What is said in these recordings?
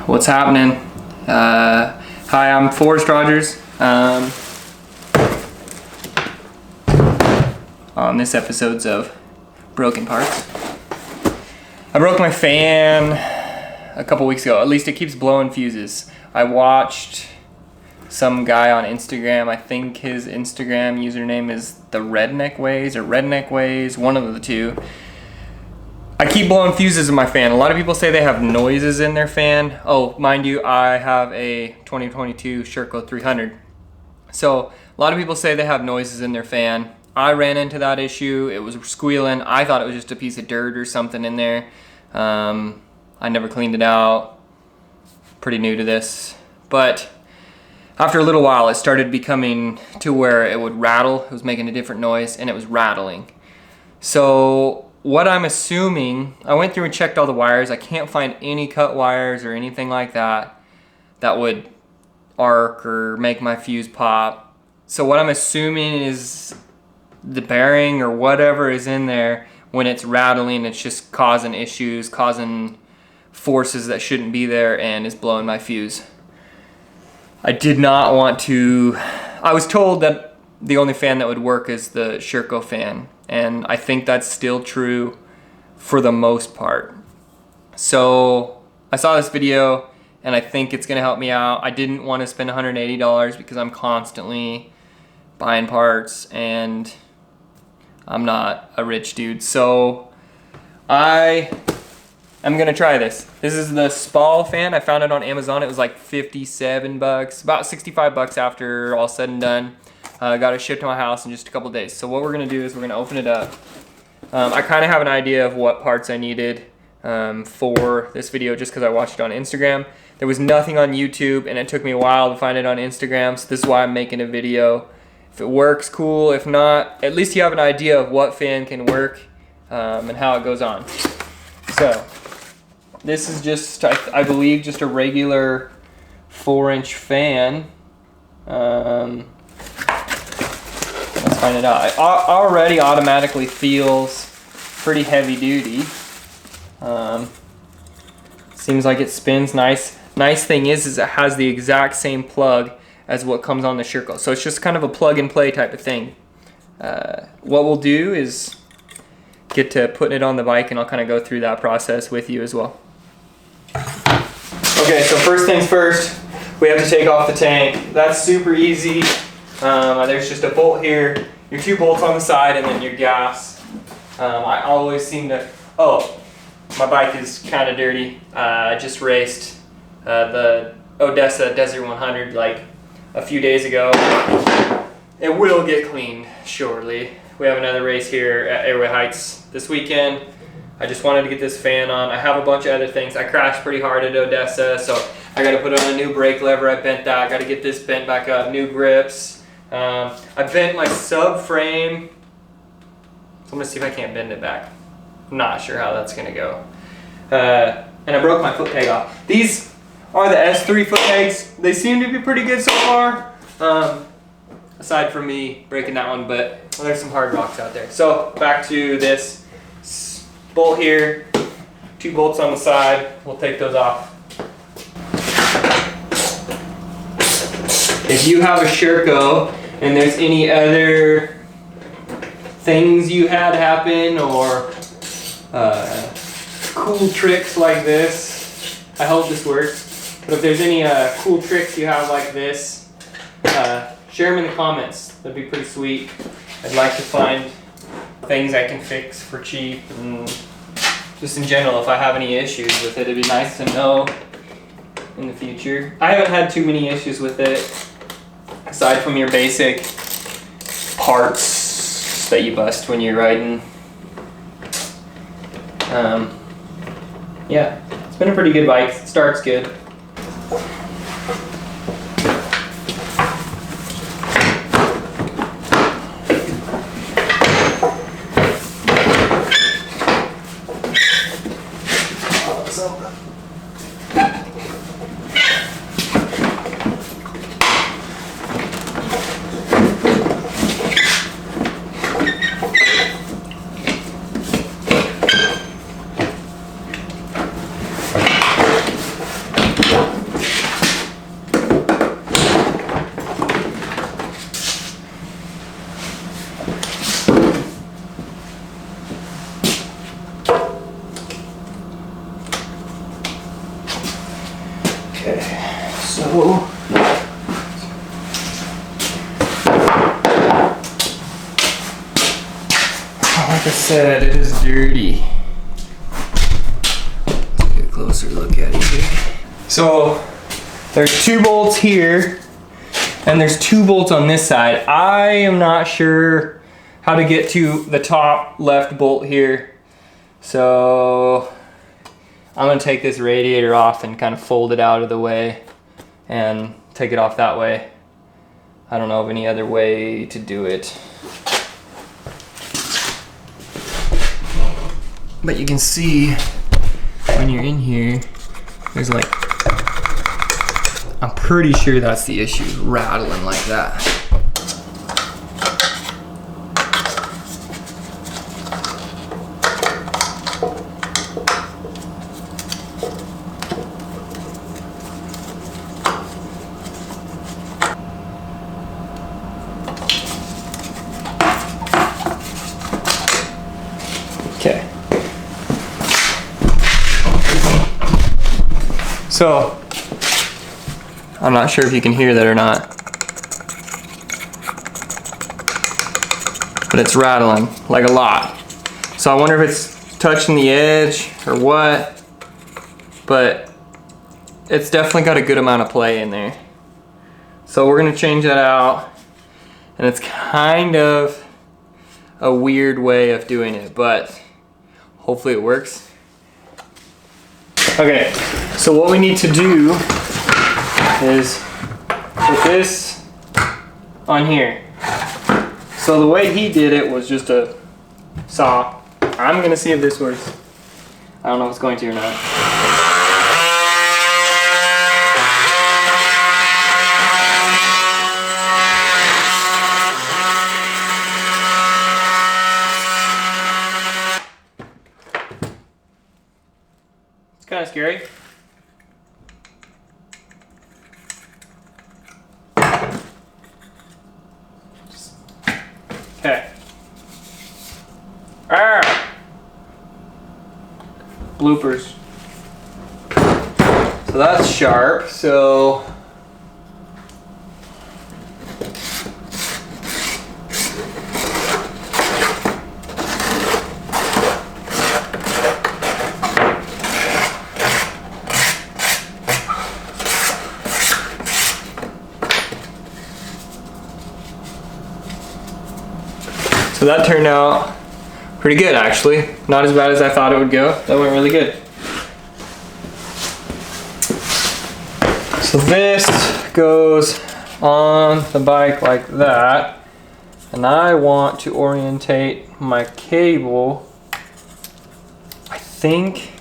What's happening? Hi, I'm Forrest Rogers. On this episode's of Broken Parts. I broke my fan a couple weeks ago. At least it keeps blowing fuses. I watched some guy on Instagram. I think his Instagram username is the Redneck Ways or Redneck Ways, one of the two. I keep blowing fuses in my fan. A lot of people say they have noises in their fan. Oh, mind you, I have a 2022 Sherco 300. So a lot of people say they have noises in their fan. I ran into that issue. It was squealing. I thought it was just a piece of dirt or something in there. I never cleaned it out. Pretty new to this. But after a little while, it started becoming to where it would rattle. It was making a different noise and it was rattling. So what I'm assuming, I went through and checked all the wires. I can't find any cut wires or anything like that that would arc or make my fuse pop. So what I'm assuming is the bearing or whatever is in there, when it's rattling, it's just causing issues, causing forces that shouldn't be there, and is blowing my fuse. I did not want to. I was told that the only fan that would work is the Sherco fan, and I think that's still true for the most part. So I saw this video and I think it's gonna help me out. I didn't want to spend $180 because I'm constantly buying parts and I'm not a rich dude. So I am gonna try this. This is the Spall fan. I found it on Amazon. It was like 57 bucks, about 65 bucks after all said and done. Got it shipped to my house in just a couple days. So what we're gonna do is we're gonna open it up. I kind of have an idea of what parts I needed for this video just because I watched it on Instagram. There was nothing on YouTube and it took me a while to find it on Instagram, so this is why I'm making a video. If it works, cool. If not, at least you have an idea of what fan can work and how it goes on. So this is just, I believe, just a regular 4-inch fan. Let's find it out. It already automatically feels pretty heavy duty. Seems like it spins nice. Nice thing is it has the exact same plug as what comes on the Sherco. So it's just kind of a plug and play type of thing. What we'll do is get to putting it on the bike and I'll kind of go through that process with you as well. Okay, so first things first, we have to take off the tank. That's super easy. There's just a bolt here, your 2 bolts on the side, and then your gas. I always seem to, oh, my bike is kind of dirty. I just raced the Odessa Desert 100 like a few days ago. It will get cleaned shortly. We have another race here at Airway Heights this weekend. I just wanted to get this fan on. I have a bunch of other things. I crashed pretty hard at Odessa, so I got to put on a new brake lever. I bent that. I got to get this bent back up. New grips. I bent my subframe. So I'm gonna see if I can't bend it back. I'm not sure how that's gonna go. And I broke my foot peg off. These are the S3 foot pegs. They seem to be pretty good so far. Aside from me breaking that one, but there's some hard rocks out there. So back to this bolt here, 2 bolts on the side. We'll take those off. If you have a Sherco and there's any other things you had happen or cool tricks like this, I hope this works. But if there's any cool tricks you have like this, share them in the comments. That'd be pretty sweet. I'd like to find things I can fix for cheap, and just in general, if I have any issues with it, it'd be nice to know in the future. I haven't had too many issues with it, aside from your basic parts that you bust when you're riding. Yeah, it's been a pretty good bike. It starts good. Okay, so like I said, it is dirty. Let's get a closer look at it here. So there's 2 bolts here, and there's 2 bolts on this side. I am not sure how to get to the top left bolt here. So I'm gonna take this radiator off and kind of fold it out of the way and take it off that way. I don't know of any other way to do it. But you can see when you're in here, there's like, I'm pretty sure that's the issue, rattling like that. Okay. So, I'm not sure if you can hear that or not, but it's rattling like a lot. So I wonder if it's touching the edge or what, but it's definitely got a good amount of play in there. So we're gonna change that out, and it's kind of a weird way of doing it, but hopefully it works. Okay, so what we need to do is put this on here. So the way he did it was just a saw. I'm gonna see if this works. I don't know if it's going to or not. It's kind of scary. Okay. Bloopers. So that's sharp, so that turned out pretty good, actually. Not as bad as I thought it would go. That went really good. So this goes on the bike like that, and I want to orientate my cable, I think,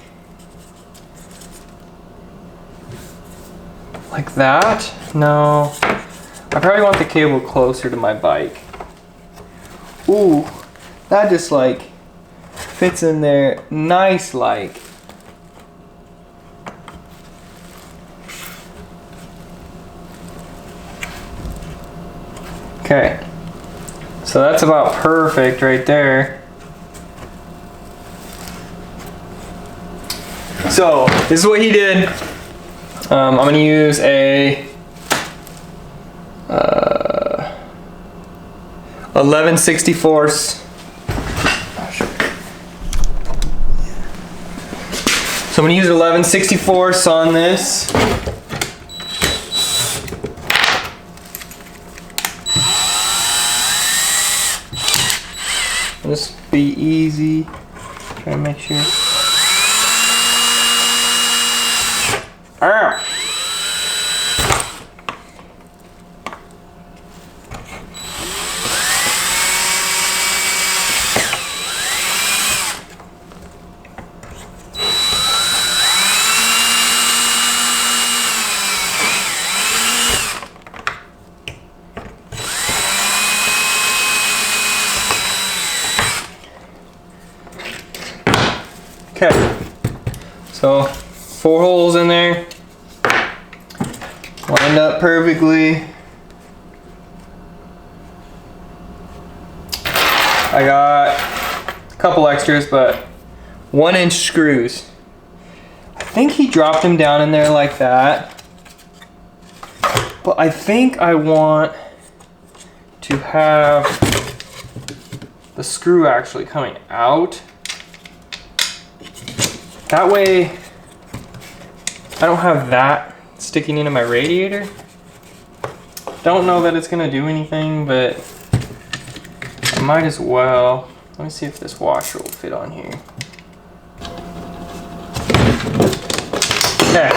like that. No, I probably want the cable closer to my bike. Ooh, that just like fits in there nice like. Okay, so that's about perfect right there. So this is what he did. I'm gonna use a 11/64. So I'm gonna use 11/64 on this. This be easy. Try to make sure. Ow! Okay, so 4 holes in there, lined up perfectly. I got a couple extras, but 1-inch screws. I think he dropped them down in there like that. But I think I want to have the screw actually coming out. That way I don't have that sticking into my radiator. Don't know that it's gonna do anything, but I might as well. Let me see if this washer will fit on here. Okay,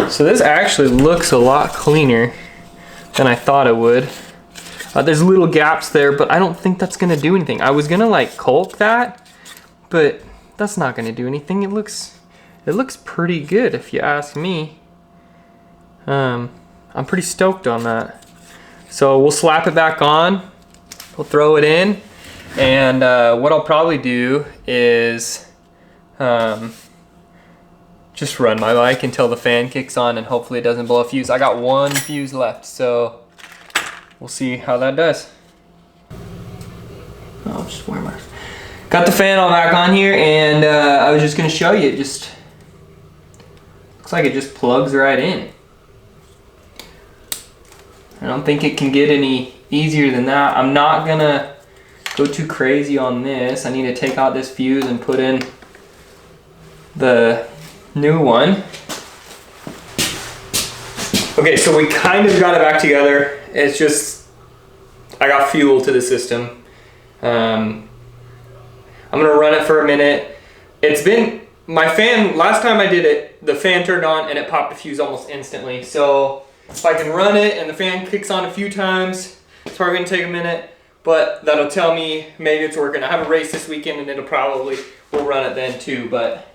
so this actually looks a lot cleaner than I thought it would. There's little gaps there, but I don't think that's gonna do anything. I was gonna like caulk that, but that's not gonna do anything. It looks pretty good if you ask me. I'm pretty stoked on that. So we'll slap it back on, we'll throw it in, and what I'll probably do is just run my bike until the fan kicks on and hopefully it doesn't blow a fuse. I got one fuse left, so we'll see how that does. I'll just wear my... Got the fan all back on here, and I was just gonna show you, it just looks like it just plugs right in. I don't think it can get any easier than that. I'm not gonna go too crazy on this. I need to take out this fuse and put in the new one. Okay, so we kind of got it back together. It's just, I got fuel to the system. I'm gonna run it for a minute. It's been, my fan, last time I did it, the fan turned on and it popped the fuse almost instantly. So if I can run it and the fan kicks on a few times, it's probably gonna take a minute, but that'll tell me maybe it's working. I have a race this weekend and we'll run it then too, but